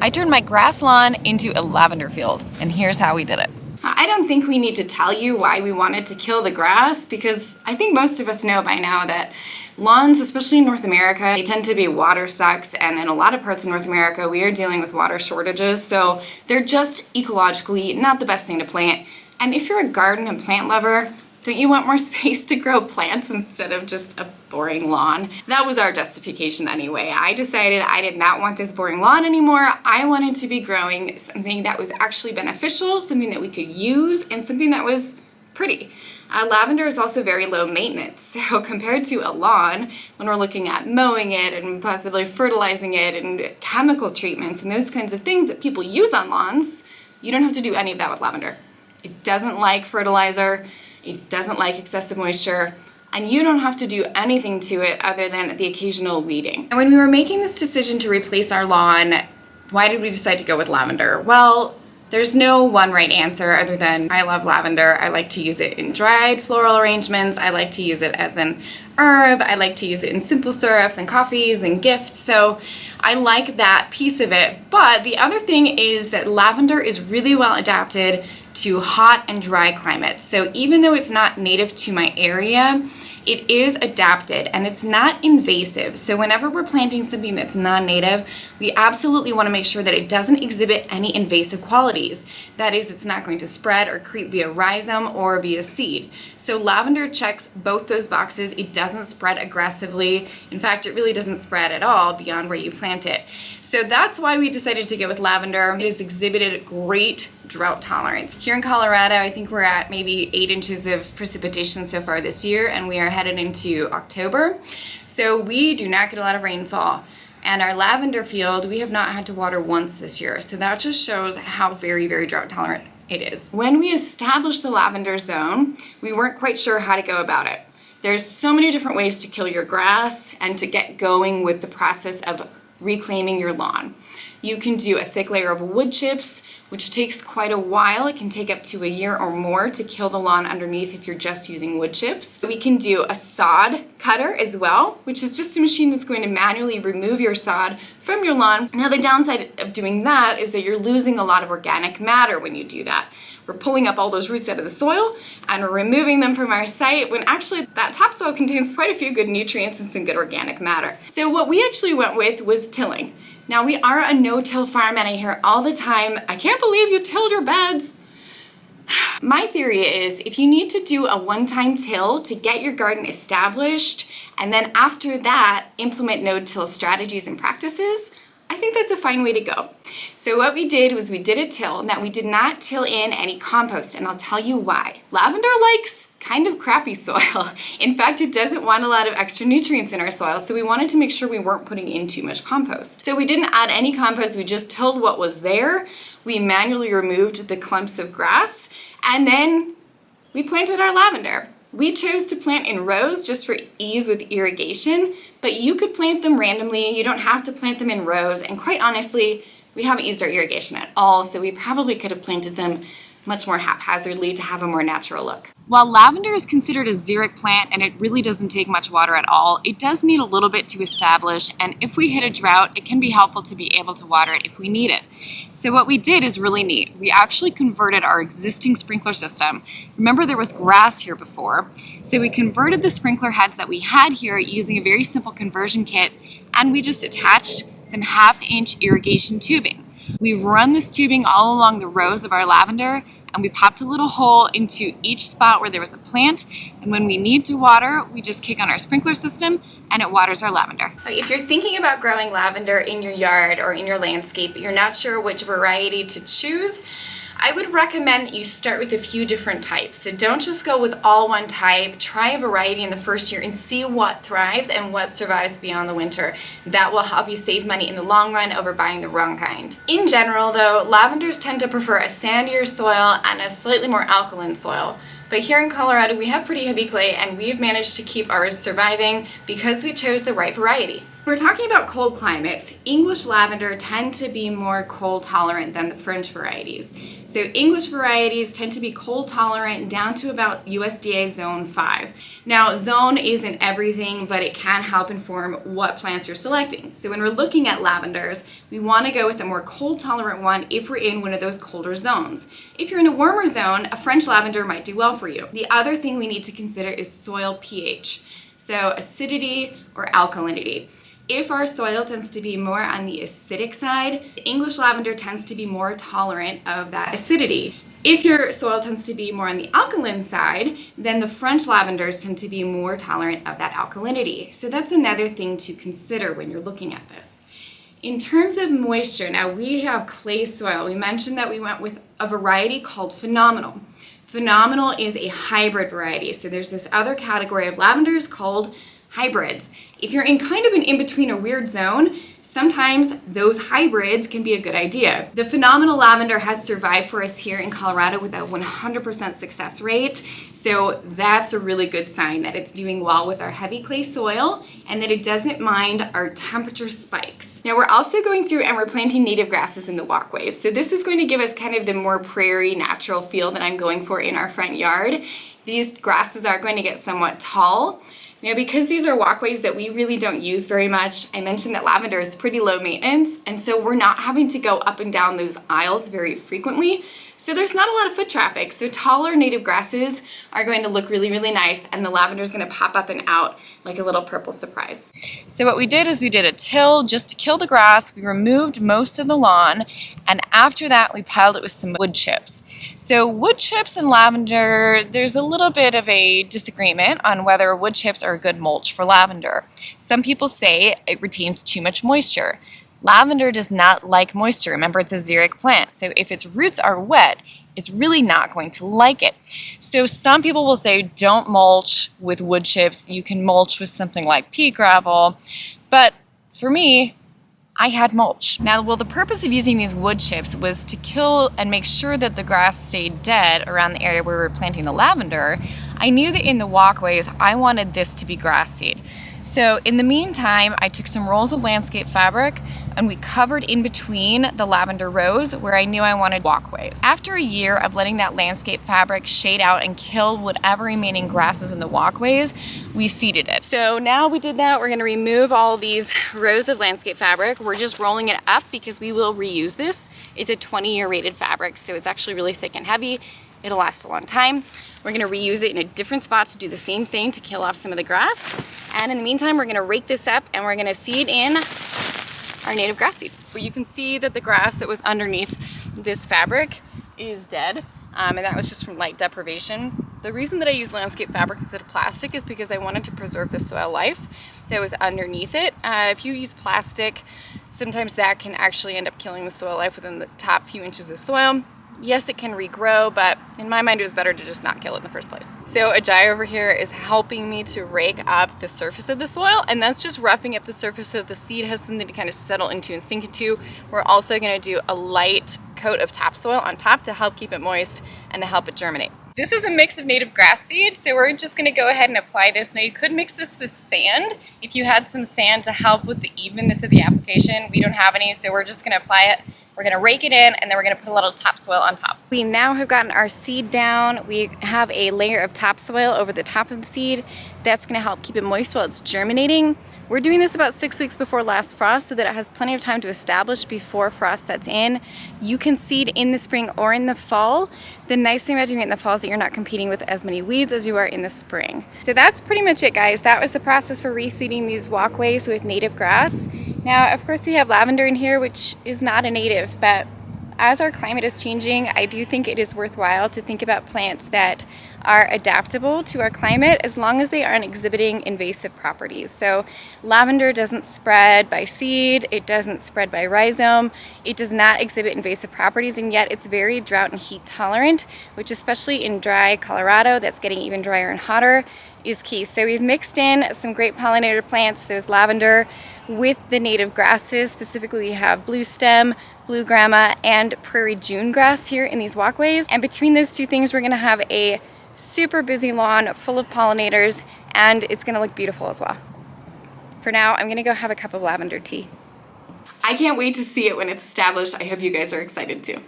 I turned my grass lawn into a lavender field, and here's how we did it. I don't think we need to tell you why we wanted to kill the grass, because I think most of us know by now that lawns, especially in North America, they tend to be water sucks, and in a lot of parts of North America we are dealing with water shortages, so they're just ecologically not the best thing to plant. And if you're a garden and plant lover, don't you want more space to grow plants instead of just a boring lawn? That was our justification anyway. I decided I did not want this boring lawn anymore. I wanted to be growing something that was actually beneficial, something that we could use, and something that was pretty. Lavender is also very low maintenance, so compared to a lawn, when we're looking at mowing it and possibly fertilizing it and chemical treatments and those kinds of things that people use on lawns, you don't have to do any of that with lavender. It doesn't like fertilizer, it doesn't like excessive moisture, and you don't have to do anything to it other than the occasional weeding. And when we were making this decision to replace our lawn, why did we decide to go with lavender? Well, there's no one right answer other than I love lavender. I like to use it in dried floral arrangements. I like to use it as an herb. I like to use it in simple syrups and coffees and gifts. So I like that piece of it. But the other thing is that lavender is really well adapted to hot and dry climates. So even though it's not native to my area, it is adapted and it's not invasive. So whenever we're planting something that's non-native, we absolutely want to make sure that it doesn't exhibit any invasive qualities. That is, it's not going to spread or creep via rhizome or via seed. So lavender checks both those boxes. It doesn't spread aggressively. In fact, it really doesn't spread at all beyond where you plant it. So that's why we decided to go with lavender. It has exhibited great drought tolerance. Here in Colorado, I think we're at maybe 8 inches of precipitation so far this year, and we are headed into October. So we do not get a lot of rainfall. And our lavender field, we have not had to water once this year. So that just shows how very, very drought tolerant it is. When we established the lavender zone, we weren't quite sure how to go about it. There's so many different ways to kill your grass and to get going with the process of reclaiming your lawn. You can do a thick layer of wood chips, which takes quite a while. It can take up to a year or more to kill the lawn underneath if you're just using wood chips. We can do a sod cutter as well, which is just a machine that's going to manually remove your sod from your lawn. Now the downside of doing that is that you're losing a lot of organic matter when you do that. We're pulling up all those roots out of the soil and we're removing them from our site when actually that topsoil contains quite a few good nutrients and some good organic matter. So what we actually went with was tilling. Now we are a no-till farm and I hear all the time, I can't believe you tilled your beds. My theory is if you need to do a one-time till to get your garden established and then after that implement no-till strategies and practices, I think that's a fine way to go. So what we did was we did a till. Now we did not till in any compost and I'll tell you why. Lavender likes kind of crappy soil. In fact, it doesn't want a lot of extra nutrients in our soil, so we wanted to make sure we weren't putting in too much compost. So we didn't add any compost, we just tilled what was there. We manually removed the clumps of grass and then we planted our lavender. We chose to plant in rows just for ease with irrigation, but you could plant them randomly. You don't have to plant them in rows, and quite honestly, we haven't used our irrigation at all, so we probably could have planted them much more haphazardly to have a more natural look. While lavender is considered a xeric plant and it really doesn't take much water at all, it does need a little bit to establish, and if we hit a drought, it can be helpful to be able to water it if we need it. So what we did is really neat. We actually converted our existing sprinkler system. Remember there was grass here before, so we converted the sprinkler heads that we had here using a very simple conversion kit, and we just attached some 1/2-inch irrigation tubing. We've run this tubing all along the rows of our lavender, and we popped a little hole into each spot where there was a plant, and when we need to water, we just kick on our sprinkler system and it waters our lavender. If you're thinking about growing lavender in your yard or in your landscape, but you're not sure which variety to choose, I would recommend that you start with a few different types. So don't just go with all one type. Try a variety in the first year and see what thrives and what survives beyond the winter. That will help you save money in the long run over buying the wrong kind. In general though, lavenders tend to prefer a sandier soil and a slightly more alkaline soil. But here in Colorado we have pretty heavy clay and we've managed to keep ours surviving because we chose the right variety. We're talking about cold climates. English lavender tend to be more cold tolerant than the French varieties. So English varieties tend to be cold tolerant down to about USDA zone 5. Now zone isn't everything, but it can help inform what plants you're selecting. So when we're looking at lavenders, we want to go with a more cold tolerant one if we're in one of those colder zones. If you're in a warmer zone, a French lavender might do well for you. The other thing we need to consider is soil pH. So acidity or alkalinity. If our soil tends to be more on the acidic side, the English lavender tends to be more tolerant of that acidity. If your soil tends to be more on the alkaline side, then the French lavenders tend to be more tolerant of that alkalinity. So that's another thing to consider when you're looking at this. In terms of moisture, now we have clay soil. We mentioned that we went with a variety called Phenomenal. Phenomenal is a hybrid variety. So there's this other category of lavenders called hybrids. If you're in kind of an in-between or weird zone, sometimes those hybrids can be a good idea. The Phenomenal lavender has survived for us here in Colorado with a 100% success rate. So that's a really good sign that it's doing well with our heavy clay soil and that it doesn't mind our temperature spikes. Now we're also going through and we're planting native grasses in the walkways. So this is going to give us kind of the more prairie natural feel that I'm going for in our front yard. These grasses are going to get somewhat tall. Now, because these are walkways that we really don't use very much, I mentioned that lavender is pretty low maintenance, and so we're not having to go up and down those aisles very frequently. So there's not a lot of foot traffic. So taller native grasses are going to look really, really nice, and the lavender is going to pop up and out like a little purple surprise. So what we did is we did a till just to kill the grass. We removed most of the lawn, and after that we piled it with some wood chips. So wood chips and lavender, there's a little bit of a disagreement on whether wood chips are a good mulch for lavender. Some people say it retains too much moisture. Lavender does not like moisture. Remember, it's a xeric plant. So if its roots are wet, it's really not going to like it. So some people will say don't mulch with wood chips. You can mulch with something like pea gravel. But for me, I had mulch. Now, well, the purpose of using these wood chips was to kill and make sure that the grass stayed dead around the area where we were planting the lavender. I knew that in the walkways, I wanted this to be grass seed. So in the meantime, I took some rolls of landscape fabric and we covered in between the lavender rows where I knew I wanted walkways. After a year of letting that landscape fabric shade out and kill whatever remaining grasses in the walkways, we seeded it. So now we did that, we're gonna remove all these rows of landscape fabric. We're just rolling it up because we will reuse this. It's a 20-year rated fabric, so it's actually really thick and heavy. It'll last a long time. We're gonna reuse it in a different spot to do the same thing to kill off some of the grass. And in the meantime, we're gonna rake this up and we're gonna seed in our native grass seed. You can see that the grass that was underneath this fabric is dead, and that was just from light deprivation. The reason that I used landscape fabric instead of plastic is because I wanted to preserve the soil life that was underneath it. If you use plastic, sometimes that can actually end up killing the soil life within the top few inches of soil. Yes, it can regrow, but in my mind, it was better to just not kill it in the first place. So Ajay over here is helping me to rake up the surface of the soil, and that's just roughing up the surface so the seed has something to kind of settle into and sink into. We're also gonna do a light coat of topsoil on top to help keep it moist and to help it germinate. This is a mix of native grass seed, so we're just gonna go ahead and apply this. Now you could mix this with sand if you had some sand to help with the evenness of the application. We don't have any, so we're just gonna apply it. We're gonna rake it in and then we're gonna put a little topsoil on top. We now have gotten our seed down. We have a layer of topsoil over the top of the seed. That's gonna help keep it moist while it's germinating. We're doing this about 6 weeks before last frost so that it has plenty of time to establish before frost sets in. You can seed in the spring or in the fall. The nice thing about doing it in the fall is that you're not competing with as many weeds as you are in the spring. So that's pretty much it, guys. That was the process for reseeding these walkways with native grass. Now, of course, we have lavender in here, which is not a native, but as our climate is changing, I do think it is worthwhile to think about plants that are adaptable to our climate as long as they aren't exhibiting invasive properties. So lavender doesn't spread by seed, it doesn't spread by rhizome, it does not exhibit invasive properties, and yet it's very drought and heat tolerant, which especially in dry Colorado that's getting even drier and hotter is key. So we've mixed in some great pollinator plants. There's lavender with the native grasses. Specifically, we have blue stem, blue grama, and prairie June grass here in these walkways. And between those two things, we're gonna have a super busy lawn full of pollinators, and it's gonna look beautiful as well. For now, I'm gonna go have a cup of lavender tea. I can't wait to see it when it's established. I hope you guys are excited too.